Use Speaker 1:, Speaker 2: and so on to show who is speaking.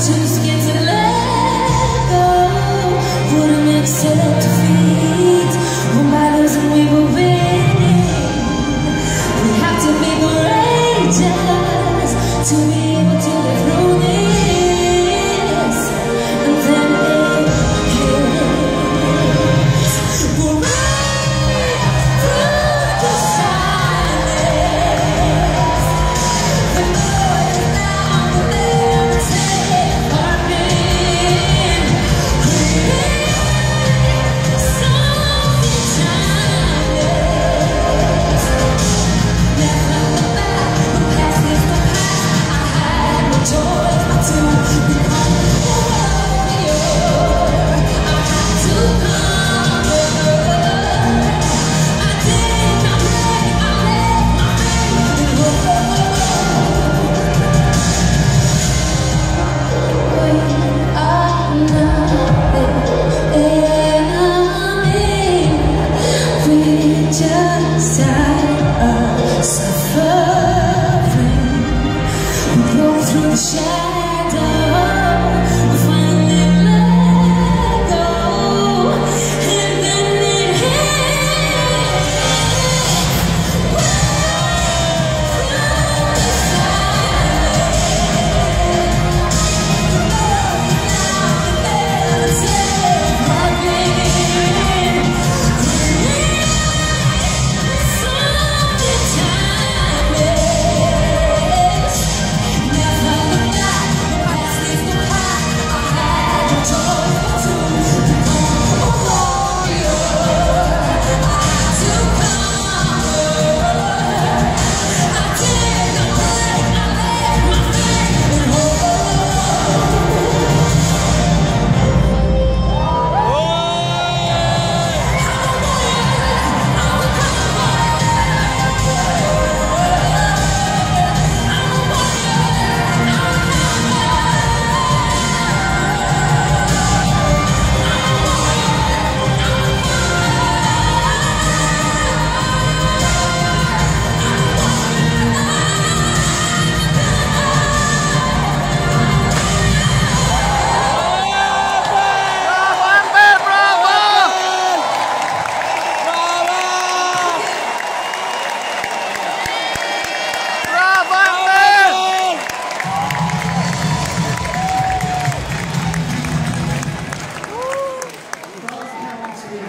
Speaker 1: too scared to let go. Wouldn't accept defeat. When by losing we were winning. We have to be courageous to be able to live through this. And then it hits. We'll ride through the silence. The noise now will never take our pain. Create something timeless. Never look back. The past is the past. I had no choice but to become a warrior. I had to conquer. I did not break. I let my faith go. We are not the enemy. We just tired of suffering. We go through the shadow.